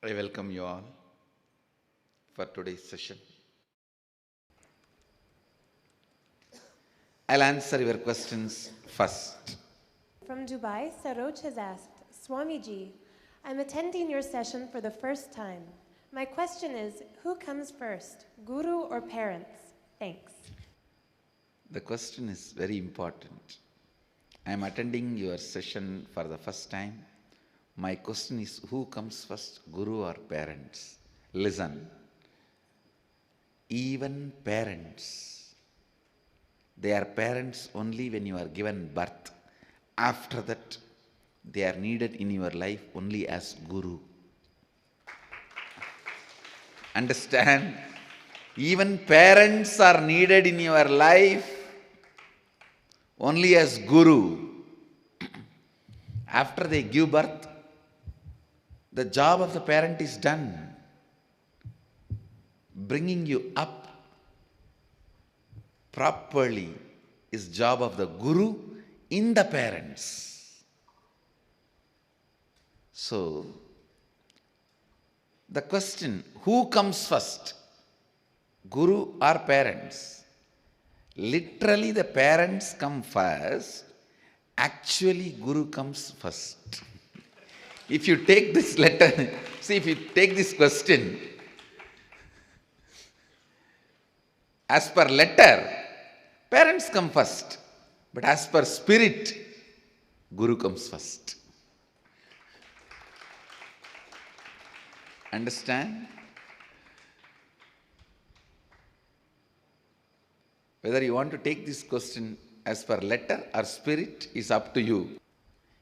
I welcome you all for today's session. I'll answer your questions first. From Dubai, Saroj has asked, Swamiji, I'm attending your session for the first time. My question is, who comes first, guru or parents? Thanks. The question is very important. I am attending your session for the first time. My question is, who comes first, guru or parents? Listen, even parents, they are parents only when you are given birth. After that, they are needed in your life only as guru. Understand? Even parents are needed in your life only as guru. After they give birth, the job of the parent is done. Bringing you up properly is job of the guru in the parents. So, the question, who comes first, guru or parents? Literally the parents come first, actually guru comes first. If you take this letter, see if you take this question, as per letter, parents come first, but as per spirit, guru comes first. Understand? Whether you want to take this question as per letter or spirit is up to you.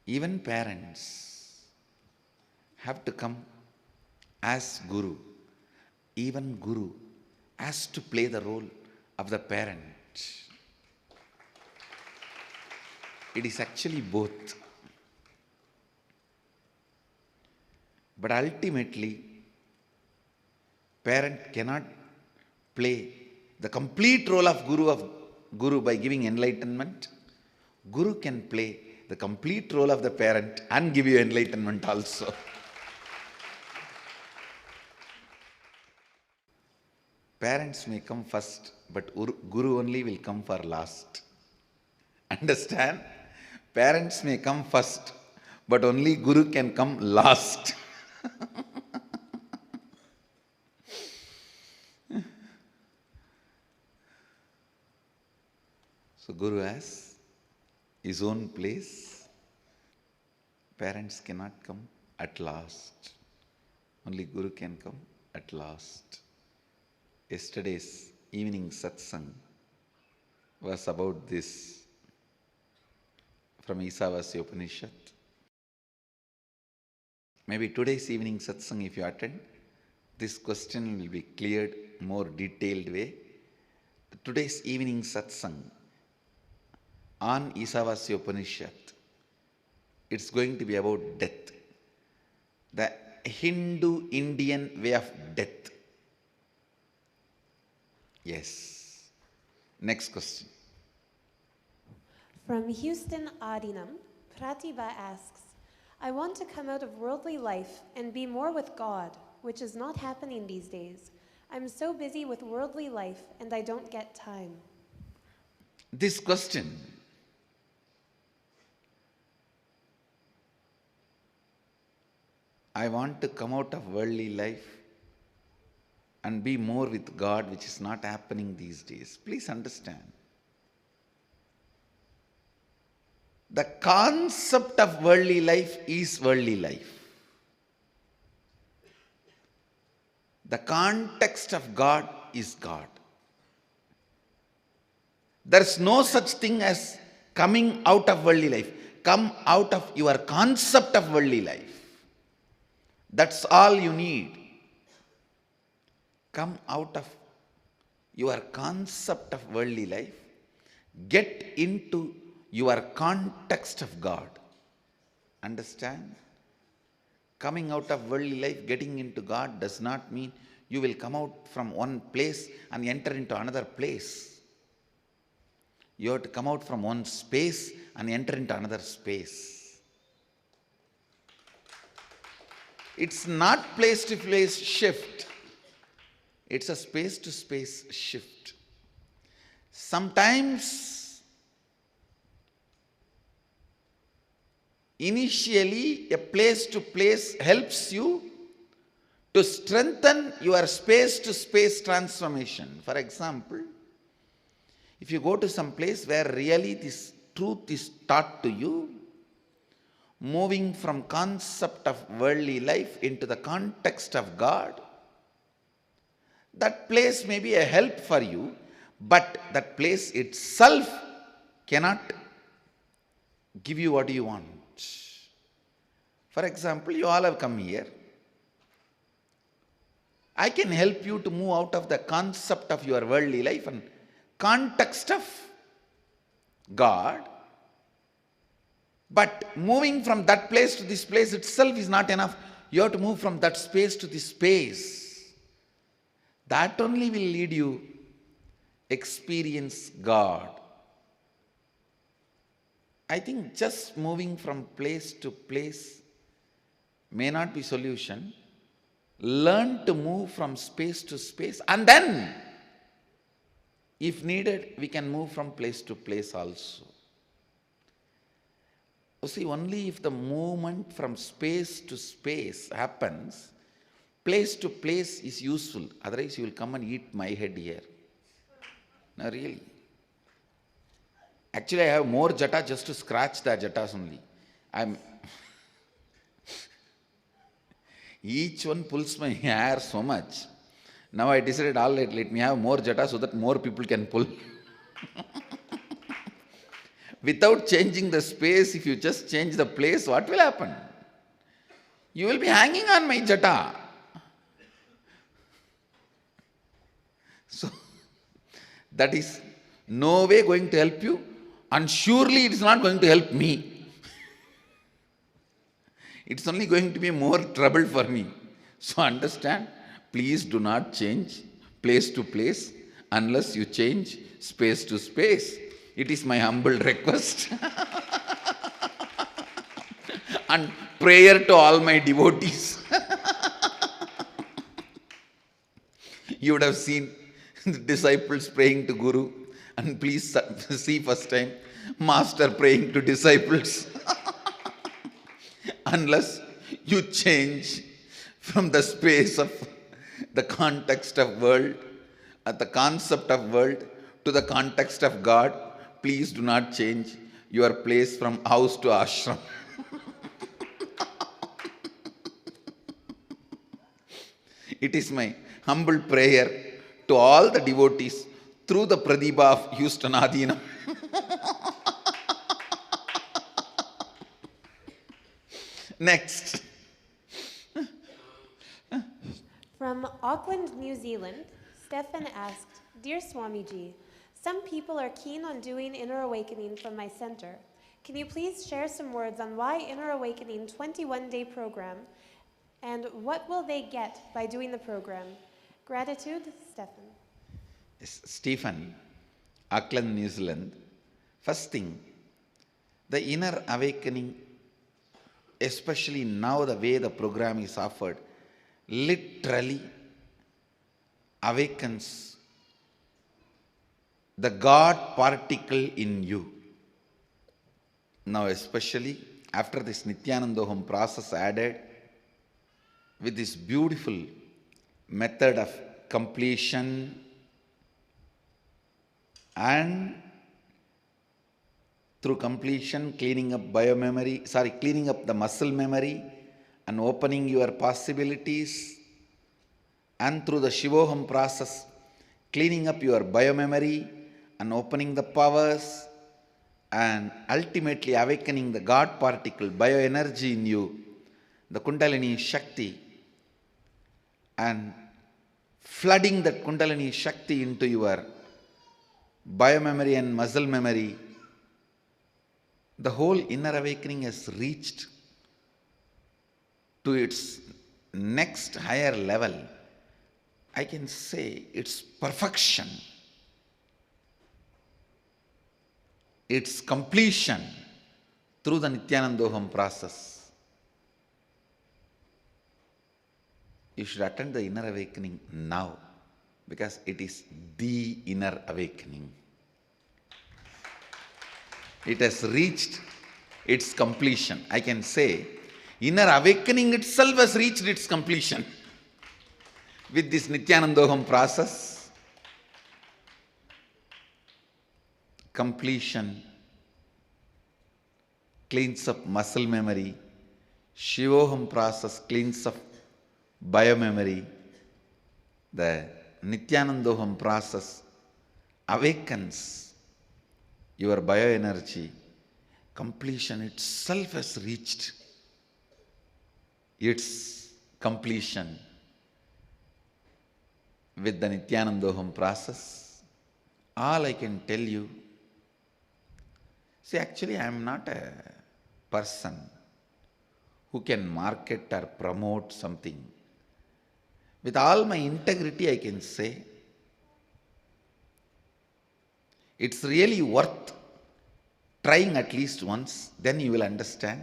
Even parents have to come as guru. Even guru has to play the role of the parent. It is actually both. But ultimately, parent cannot play the complete role of guru by giving enlightenment. Guru can play the complete role of the parent and give you enlightenment also. Parents may come first, but guru only will come for last. Understand? Parents may come first, but only guru can come last. So guru has his own place. Parents cannot come at last. Only guru can come at last. Yesterday's evening satsang was about this from Isavasya Upanishad. Maybe today's evening satsang, if you attend, this question will be cleared more detailed way. Today's evening satsang on Isavasya Upanishad, it's going to be about death. The Hindu-Indian way of death. Yes. Next question. From Houston, Adinam, Pratibha asks, I want to come out of worldly life and be more with God, which is not happening these days. I'm so busy with worldly life and I don't get time. This question I want to come out of worldly life and be more with God, which is not happening these days. Please understand. The concept of worldly life is worldly life. The context of God is God. There is no such thing as coming out of worldly life. Come out of your concept of worldly life. That's all you need. Come out of your concept of worldly life. Get into your context of God. Understand? Coming out of worldly life, getting into God does not mean you will come out from one place and enter into another place. You have to come out from one space and enter into another space. It's not place to place shift. It's a space to space shift. Sometimes, initially, a place to place helps you to strengthen your space to space transformation. For example, if you go to some place where really this truth is taught to you, moving from concept of worldly life into the context of God, that place may be a help for you, but that place itself cannot give you what you want. For example, you all have come here. I can help you to move out of the concept of your worldly life and context of God. But moving from that place to this place itself is not enough. You have to move from that space to this space. That only will lead you experience God. I think just moving from place to place may not be solution. Learn to move from space to space, and then, if needed, we can move from place to place also. You see, only if the movement from space to space happens, place to place is useful. Otherwise, you will come and eat my head here. No, really. Actually, I have more jata just to scratch the jatas only. Each one pulls my hair so much. Now I decided, all right, let me have more jata so that more people can pull. Without changing the space, if you just change the place, what will happen? You will be hanging on my jata. So, that is no way going to help you, and surely it is not going to help me. It's only going to be more trouble for me. So understand, please do not change place to place unless you change space to space. It is my humble request and prayer to all my devotees. You would have seen the disciples praying to Guru, and please see first time Master praying to disciples. Unless you change from the space of the context of world, the concept of world, to the context of God, please do not change your place from house to ashram. It is my humble prayer to all the devotees through the Pradipa of Houston Adinam. Next. From Auckland, New Zealand, Stefan asked, Dear Swamiji, some people are keen on doing Inner Awakening from my center. Can you please share some words on why Inner Awakening 21-day program, and what will they get by doing the program? Gratitude, Stefan. Stephen, Auckland, New Zealand. First thing, the Inner Awakening, especially now the way the program is offered, literally awakens the God particle in you. Now especially after this Nityanandoham process added, with this beautiful method of completion and through completion, cleaning up cleaning up the muscle memory and opening your possibilities, and through the Shivoham process, cleaning up your biomemory and opening the powers, and ultimately awakening the God particle, bioenergy in you, the Kundalini Shakti, and flooding that Kundalini Shakti into your biomemory and muscle memory. The whole inner awakening has reached to its next higher level. I can say its perfection, its completion through the Nityanandoham process. you should attend the inner awakening now, because it is the inner awakening. It has reached its completion. I can say, inner awakening itself has reached its completion. With this Nityanandoham process, completion cleans up muscle memory, Shivoham process cleans up biomemory, the Nityanandoham process awakens your bioenergy. Completion itself has reached its completion with the Nityanandoham process. All I can tell you, see, actually I am not a person who can market or promote something. With all my integrity, I can say, it's really worth trying at least once, then you will understand.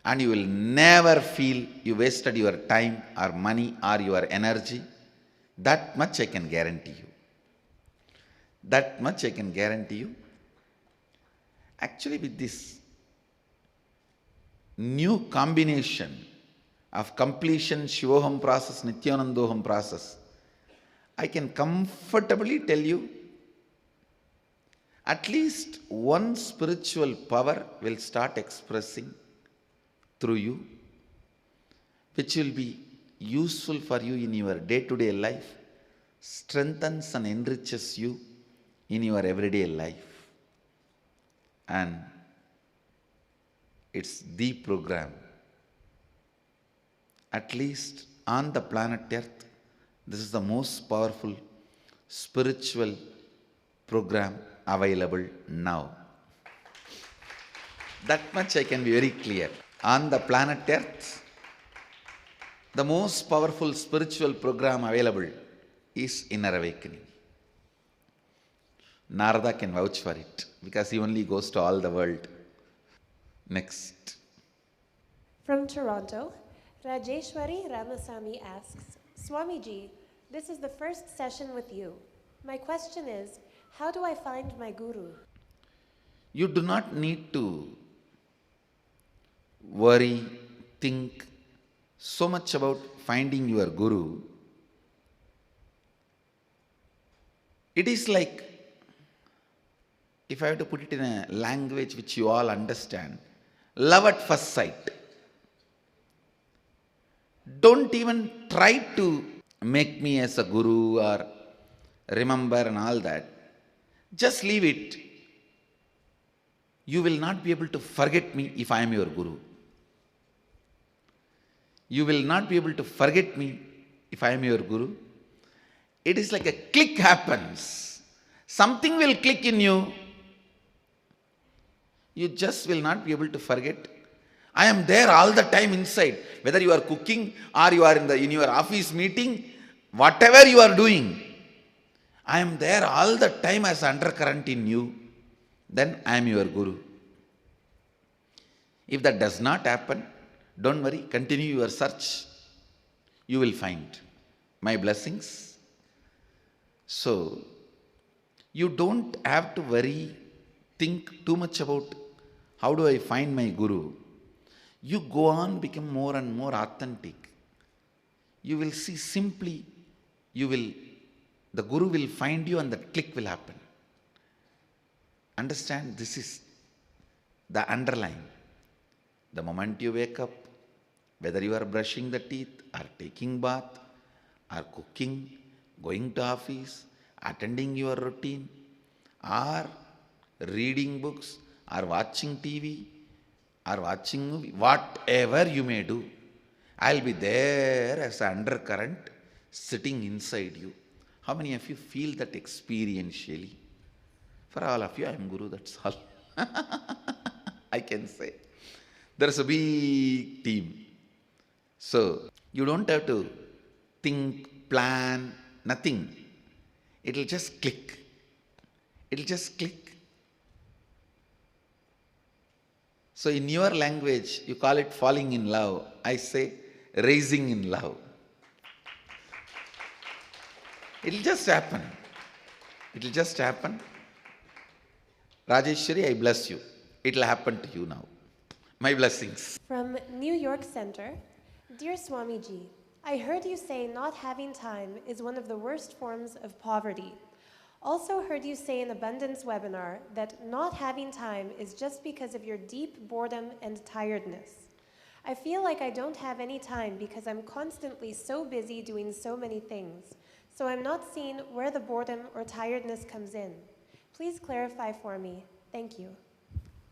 And you will never feel you wasted your time or money or your energy. That much I can guarantee you. That much I can guarantee you. Actually, with this new combination of completion, Shivoham process, Nityanandoham process, I can comfortably tell you at least one spiritual power will start expressing through you, which will be useful for you in your day-to-day life, strengthens and enriches you in your everyday life. And it's the program. At least on the planet Earth, this is the most powerful spiritual program available now. That much I can be very clear. On the planet Earth, the most powerful spiritual program available is Inner Awakening. Narada can vouch for it because he only goes to all the world. Next. From Toronto, Rajeshwari Ramasamy asks, Swamiji, this is the first session with you. My question is, how do I find my guru? You do not need to worry, think so much about finding your guru. It is like, if I have to put it in a language which you all understand, love at first sight. Don't even try to make me as a guru or remember and all that. Just leave it. You will not be able to forget me if I am your guru. You will not be able to forget me if I am your guru. It is like a click happens. Something will click in you. You just will not be able to forget. I am there all the time inside. Whether you are cooking or you are in your office meeting, whatever you are doing, I am there all the time as undercurrent in you. Then I am your guru. If that does not happen, don't worry, continue your search. You will find my blessings. So, you don't have to worry, think too much about how do I find my guru. You go on, become more and more authentic. You will see simply, the guru will find you and that click will happen. Understand, this is the underline. The moment you wake up, whether you are brushing the teeth or taking bath or cooking, going to office, attending your routine or reading books or watching TV or watching movie, whatever you may do, I'll be there as an undercurrent sitting inside you. How many of you feel that experientially? For all of you, I am Guru, that's all. I can say. There's a big team. So, you don't have to think, plan, nothing. It'll just click. It'll just click. So, in your language, you call it falling in love. I say, raising in love. It'll just happen. It'll just happen. Rajeshwari, I bless you. It'll happen to you now. My blessings. From New York Center, Dear Swamiji, I heard you say not having time is one of the worst forms of poverty. Also heard you say in Abundance webinar that not having time is just because of your deep boredom and tiredness. I feel like I don't have any time because I'm constantly so busy doing so many things, so I'm not seeing where the boredom or tiredness comes in. Please clarify for me. Thank you.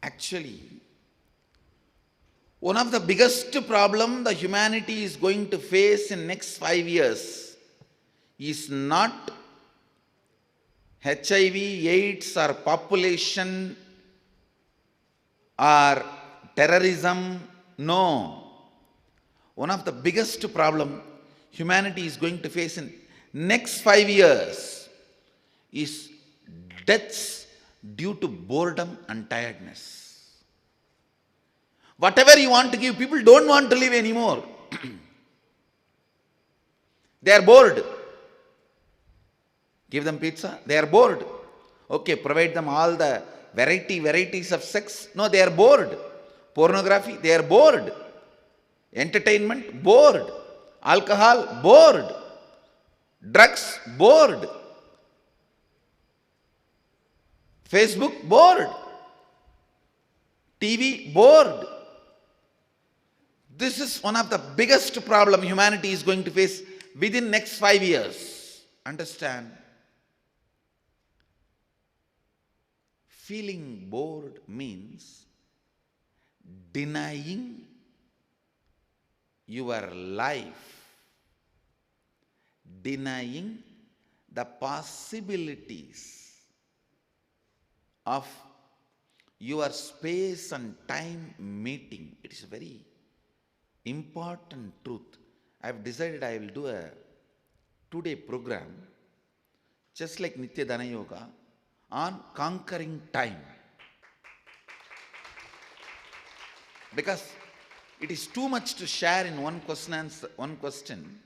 Actually, one of the biggest problem the humanity is going to face in next 5 years is not HIV, AIDS or population or terrorism. No. One of the biggest problem humanity is going to face in next 5 years is deaths due to boredom and tiredness. Whatever you want to give, people don't want to live anymore. They are bored. Give them pizza, they are bored. Okay, provide them all the varieties of sex. No, they are bored. Pornography, they are bored. Entertainment, bored. Alcohol, bored. Drugs, bored. Facebook, bored. TV, bored. This is one of the biggest problem humanity is going to face within next 5 years. Understand? Feeling bored means denying your life, denying the possibilities of your space and time meeting. It is a very important truth. I have decided I will do a 2-day program, just like Nitya Dana Yoga, on conquering time. Because it is too much to share in one question.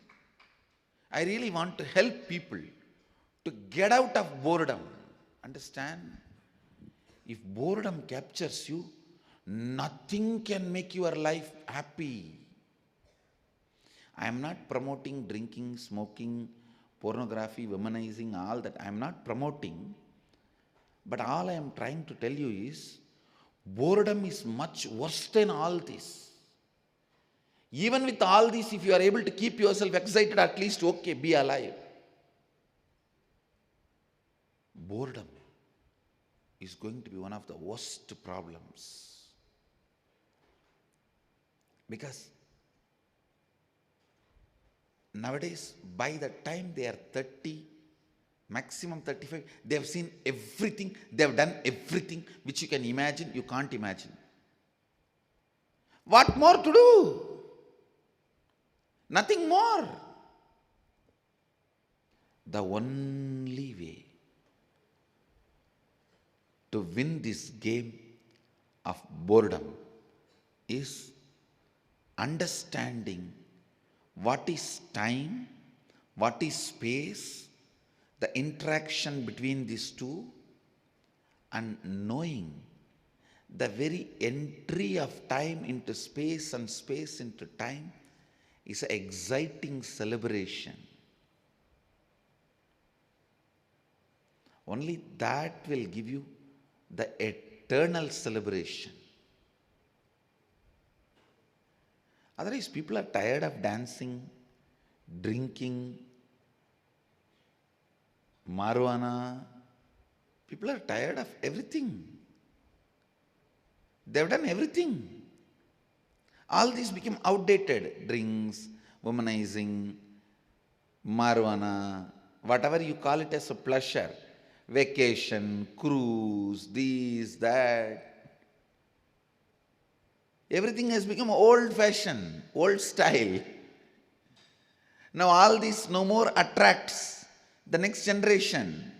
I really want to help people to get out of boredom. Understand? If boredom captures you, nothing can make your life happy. I am not promoting drinking, smoking, pornography, womanizing, all that. I am not promoting. But all I am trying to tell you is, boredom is much worse than all this. Even with all this, if you are able to keep yourself excited, at least okay, be alive. Boredom is going to be one of the worst problems. Because nowadays, by the time they are 30, maximum 35, they have seen everything, they have done everything which you can imagine, you can't imagine. What more to do? Nothing more. The only way to win this game of boredom is understanding what is time, what is space, the interaction between these two, and knowing the very entry of time into space and space into time is an exciting celebration. Only that will give you the eternal celebration. Otherwise, people are tired of dancing, drinking, marijuana. People are tired of everything. They have done everything. All these became outdated. Drinks, womanizing, marijuana, whatever you call it as a pleasure. Vacation, cruise, this, that. Everything has become old-fashioned, old style. Now all this no more attracts the next generation.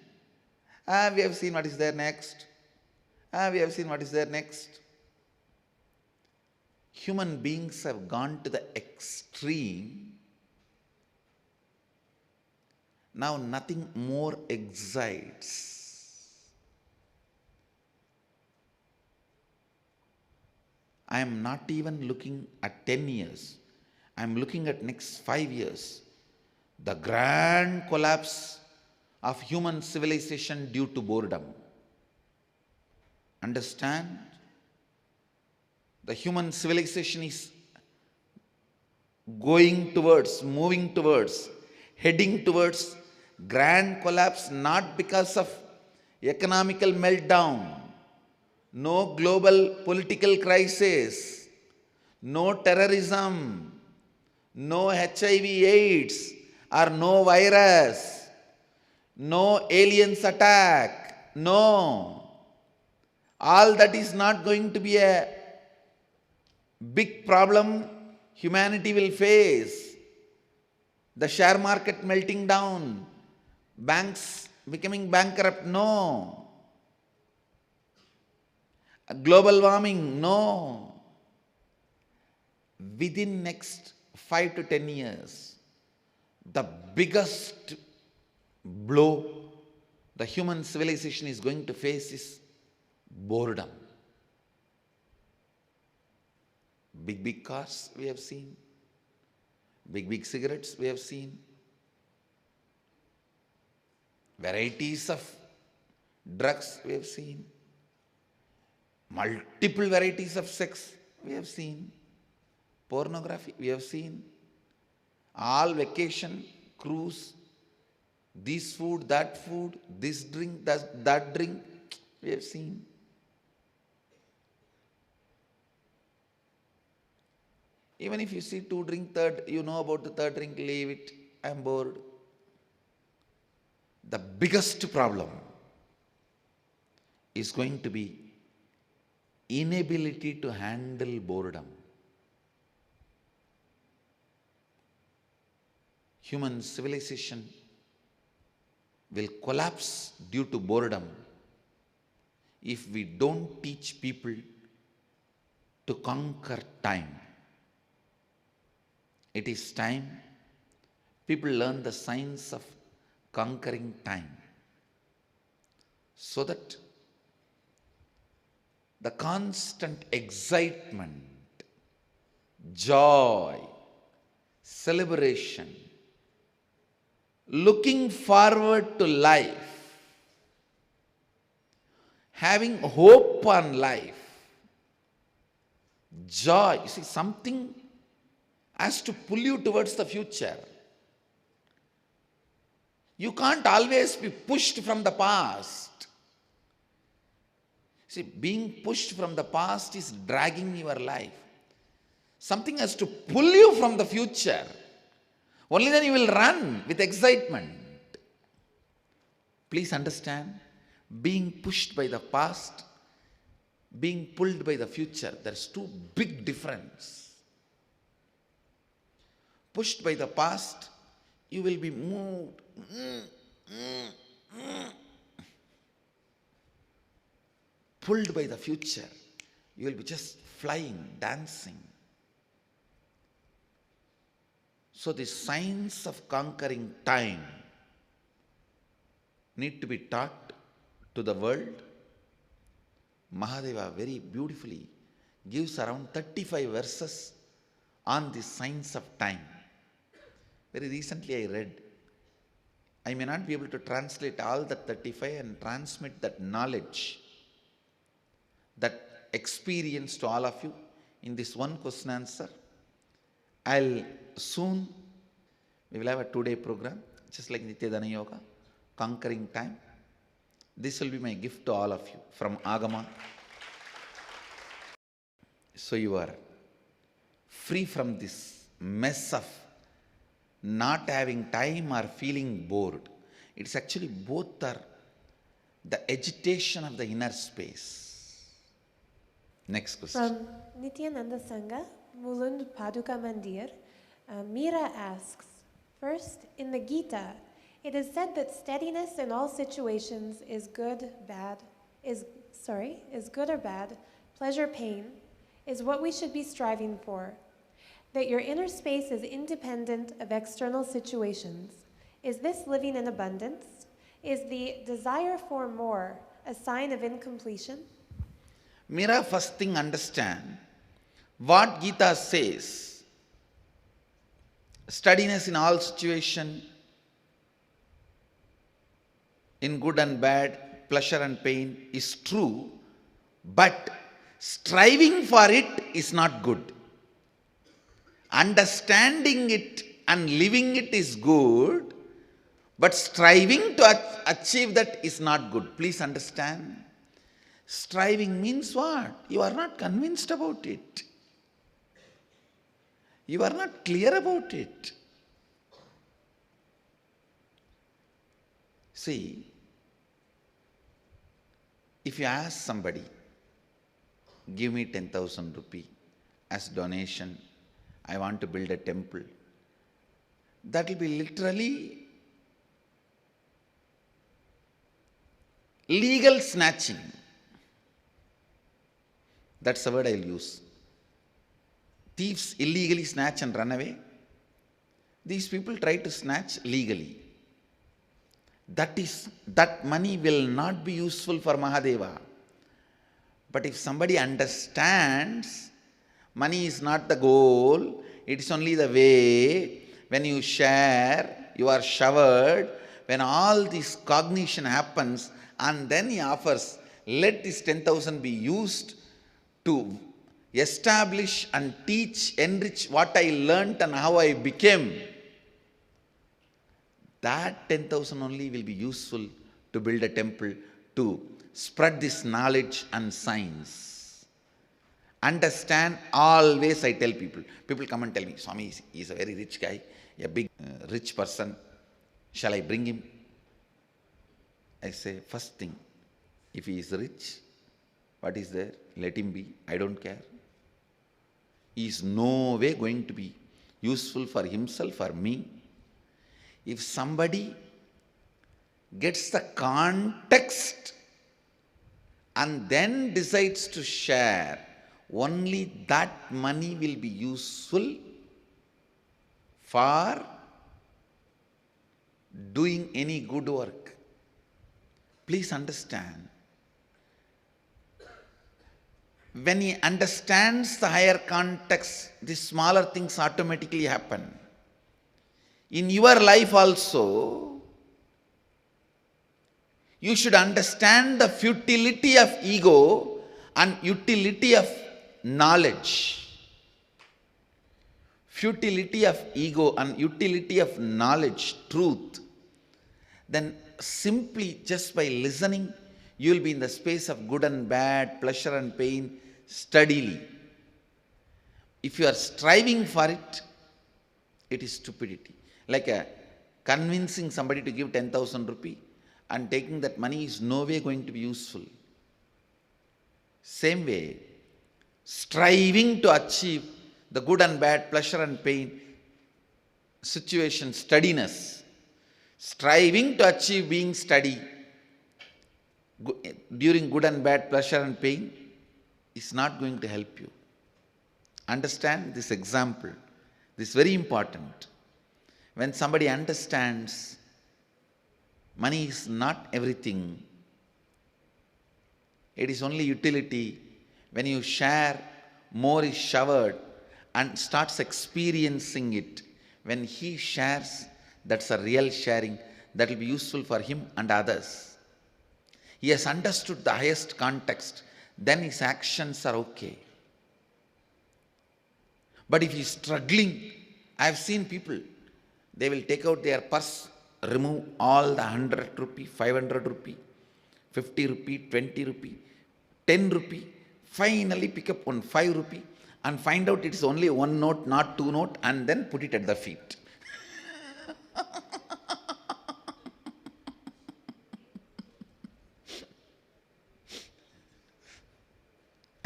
We have seen what is there next. We have seen what is there next. Human beings have gone to the extreme Now nothing more excites. I am not even looking at 10 years. I am looking at next 5 years. The grand collapse of human civilization due to boredom. Understand? The human civilization is moving towards, heading towards grand collapse, not because of economical meltdown, no global political crisis, no terrorism, no HIV/AIDS, or no virus, no aliens attack. No. All that is not going to be a big problem humanity will face. The share market melting down, banks becoming bankrupt. No. Global warming. No. Within next 5 to 10 years, the biggest blow the human civilization is going to face is boredom. Big cars we have seen, big cigarettes we have seen, varieties of drugs we have seen, multiple varieties of sex we have seen, pornography we have seen, all vacation, cruise, this food, this drink, that drink, we have seen. Even if you see 2 drink, third, you know about the third drink, leave it, I am bored. The biggest problem is going to be inability to handle boredom. Human civilization will collapse due to boredom if we don't teach people to conquer time. It is time people learn the science of conquering time, so that the constant excitement, joy, celebration, looking forward to life, having hope on life, joy. You see, something has to pull you towards the future. You can't always be pushed from the past. See, being pushed from the past is dragging your life. Something has to pull you from the future. Only then you will run with excitement. Please understand, being pushed by the past, being pulled by the future, there's 2 big difference. Pushed by the past, you will be moved. Pulled by the future, you will be just flying, dancing. So the science of conquering time need to be taught to the world. Mahadeva very beautifully gives around 35 verses on the science of time. Very recently I read. I may not be able to translate all that 35 and transmit that knowledge, that experience to all of you in this one question answer. We will have a 2-day program, just like Nityadana Yoga, conquering time. This will be my gift to all of you from Agama. So you are free from this mess of not having time or feeling bored. It's actually both are the agitation of the inner space. Next question. From Nityananda Sangha, Mulund Paduka Mandir, Meera asks, first, in the Gita, it is said that steadiness in all situations is good or bad, pleasure, pain, is what we should be striving for. That your inner space is independent of external situations. Is this living in abundance? Is the desire for more a sign of incompletion? Mira, first thing understand what Gita says. Steadiness in all situation, in good and bad, pleasure and pain is true, but striving for it is not good. Understanding it and living it is good, but striving to achieve that is not good. Please understand. Striving means what? You are not convinced about it. You are not clear about it. See, if you ask somebody, give me 10,000 rupee as donation, I want to build a temple, that will be literally legal snatching. That's the word I will use. Thieves illegally snatch and run away. These people try to snatch legally. That money will not be useful for Mahadeva. But if somebody understands, money is not the goal, it is only the way. When you share, you are showered. When all this cognition happens, and then he offers, let this 10,000 be used to establish and teach, enrich what I learnt and how I became. That 10,000 only will be useful to build a temple, to spread this knowledge and science. Understand, always I tell people. People come and tell me, Swami, he is a very rich guy, a big rich person. Shall I bring him? I say, first thing, if he is rich, what is there? Let him be. I don't care. He is no way going to be useful for himself or me. If somebody gets the context and then decides to share, only that money will be useful for doing any good work. Please understand. When he understands the higher context, the smaller things automatically happen. In your life also, you should understand the futility of ego and utility of knowledge. Futility of ego and utility of knowledge, truth. Then simply just by listening, you will be in the space of good and bad, pleasure and pain, steadily. If you are striving for it, it is stupidity. Like convincing somebody to give 10,000 rupee and taking that money is no way going to be useful. Same way, striving to achieve the good and bad, pleasure and pain, situation, steadiness, striving to achieve being steady during good and bad, pleasure and pain is not going to help you. Understand this example. This is very important. When somebody understands money is not everything, it is only utility. When you share, more is showered and starts experiencing it. When he shares, that's a real sharing that will be useful for him and others. He has understood the highest context, then his actions are okay. But if he is struggling, I have seen people, they will take out their purse, remove all the 100 rupee, 500 rupee, 50 rupee, 20 rupee, 10 rupee, finally pick up one 5 rupee and find out it is only one note, not two note, and then put it at the feet.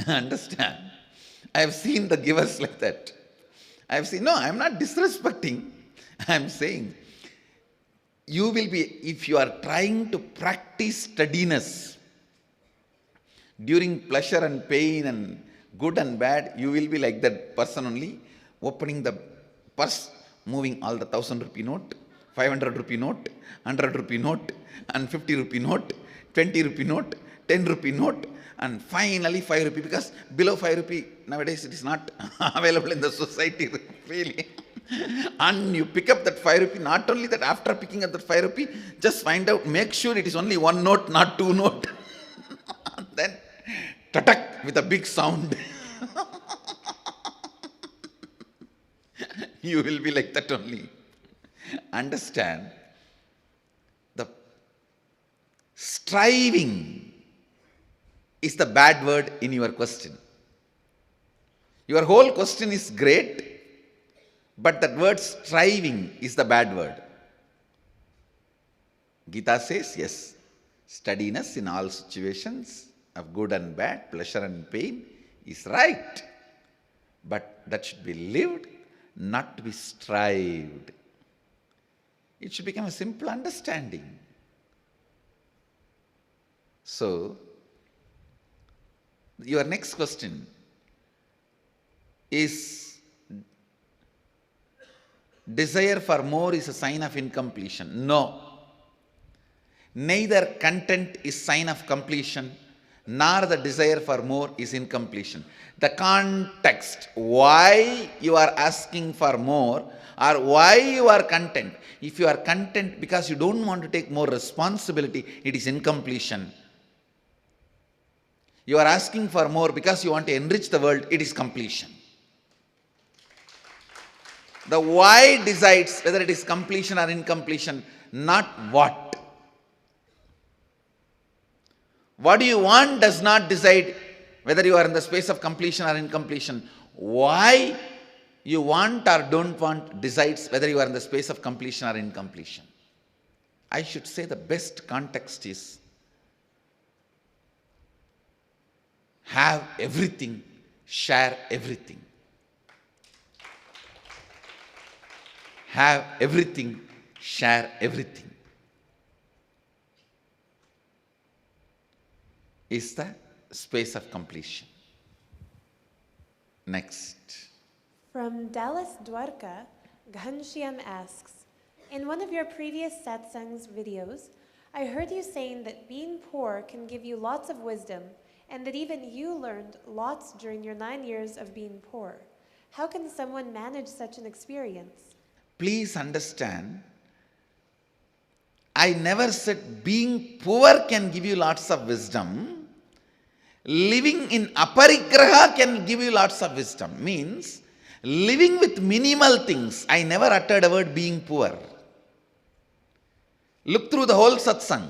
Understand? I have seen the givers like that. I have seen, no, I am not disrespecting. I am saying, you will be, if you are trying to practice steadiness during pleasure and pain and good and bad, you will be like that person only, opening the purse, moving all the 1,000 rupee note, 500 rupee note, 100 rupee note, and 50 rupee note, 20 rupee note, 10 rupee note, and finally 5 rupee, because below 5 rupee nowadays it is not available in the society really. And you pick up that 5 rupee, not only that, after picking up that 5 rupee, just find out, make sure it is only one note, not two note. Then, tatak, with a big sound. You will be like that only. Understand, the striving is the bad word in your question. Your whole question is great, but that word striving is the bad word. Gita says, yes, steadiness in all situations of good and bad, pleasure and pain is right. But that should be lived, not to be strived. It should become a simple understanding. So, your next question is, desire for more is a sign of incompletion. No. Neither content is sign of completion, nor the desire for more is incompletion. The context, why you are asking for more, or why you are content. If you are content because you don't want to take more responsibility, it is incompletion. You are asking for more because you want to enrich the world, it is completion. The why decides whether it is completion or incompletion, not what. What do you want does not decide whether you are in the space of completion or incompletion. Why you want or don't want decides whether you are in the space of completion or incompletion. I should say the best context is, have everything, share everything. Have everything, share everything. Is the space of completion. Next. From Dallas Dwarka, Ghanshyam asks, in one of your previous satsangs videos, I heard you saying that being poor can give you lots of wisdom, and that even you learned lots during your 9 years of being poor. How can someone manage such an experience? Please understand, I never said being poor can give you lots of wisdom. Living in aparigraha can give you lots of wisdom. Means, living with minimal things. I never uttered a word being poor. Look through the whole satsang.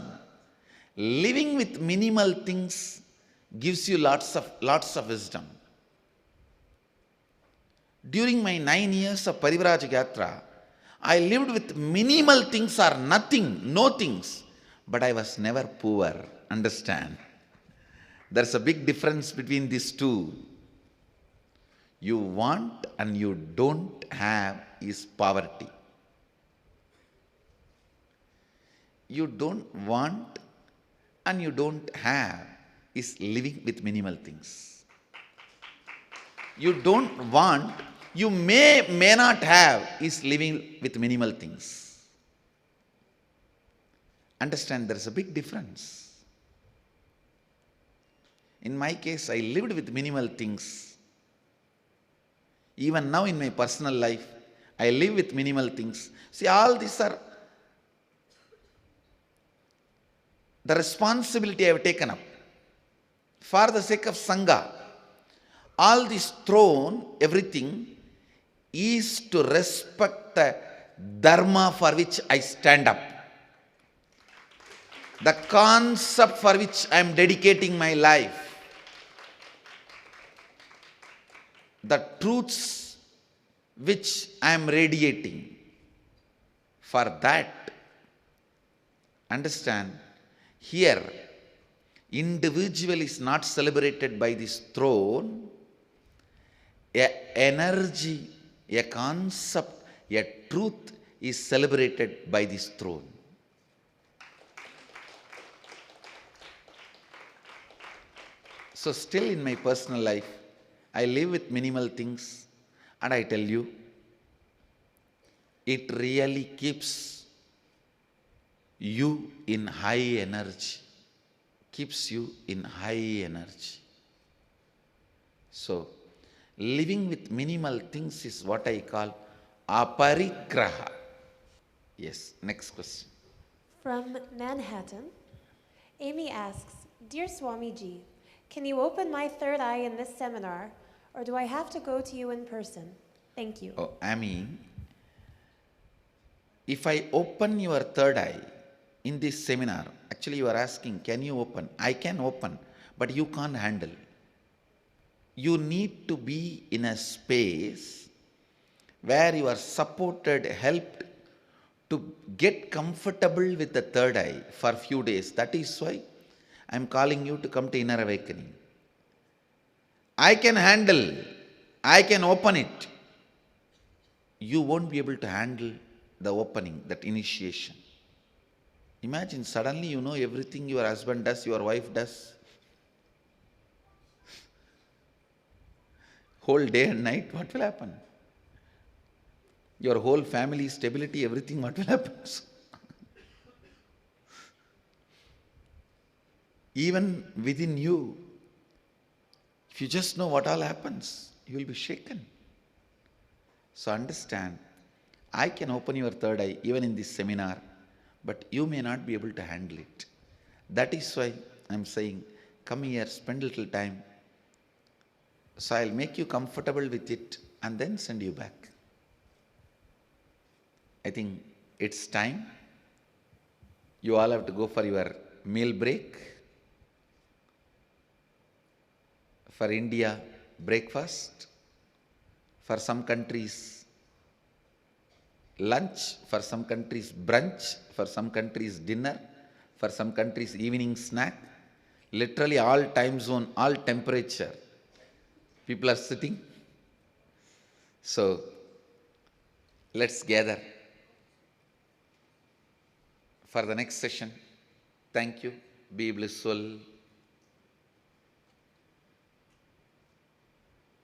Living with minimal things gives you lots of wisdom. During my 9 years of Parivraj Yatra, I lived with minimal things or nothing, no things. But I was never poor. Understand? There's a big difference between these two. You want and you don't have is poverty. You don't want and you don't have is living with minimal things. You don't want, you may not have is living with minimal things. Understand, there is a big difference. In my case, I lived with minimal things. Even now in my personal life, I live with minimal things. See, all these are the responsibility I have taken up. For the sake of Sangha, all this thrown, everything, is to respect the dharma for which I stand up. The concept for which I am dedicating my life. The truths which I am radiating. For that, understand, here, individual is not celebrated by this throne. A energy, a concept, a truth is celebrated by this throne. So still in my personal life, I live with minimal things, and I tell you, it really keeps you in high energy, keeps you in high energy. So, living with minimal things is what I call aparigraha. Yes, next question. From Manhattan, Amy asks, Dear Swamiji, can you open my third eye in this seminar, or do I have to go to you in person? Thank you. Oh, Amy, if I open your third eye in this seminar, actually you are asking, can you open? I can open, but you can't handle. You need to be in a space where you are supported, helped to get comfortable with the third eye for few days. That is why I am calling you to come to inner awakening. I can handle, I can open it. You won't be able to handle the opening, that initiation. Imagine suddenly you know everything your husband does, your wife does. Whole day and night, what will happen? Your whole family stability, everything, what will happen? Even within you, if you just know what all happens, you will be shaken. So understand, I can open your third eye even in this seminar, but you may not be able to handle it. That is why I am saying, come here, spend a little time. So I'll make you comfortable with it and then send you back. I think it's time. You all have to go for your meal break. For India, breakfast. For some countries, lunch. For some countries, brunch. For some countries, dinner. For some countries, evening snack. Literally all time zone, all temperature. People are sitting. So, let's gather for the next session. Thank you. Be blissful.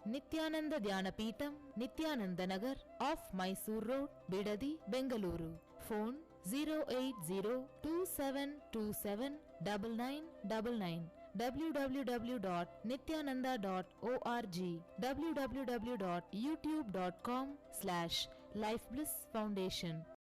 Nityananda Dhyanapitham, Nityananda Nagar, off Mysore Road, Bidadi, Bengaluru. Phone 08027279999. www.nityananda.org. www.youtube.com/Life Bliss Foundation.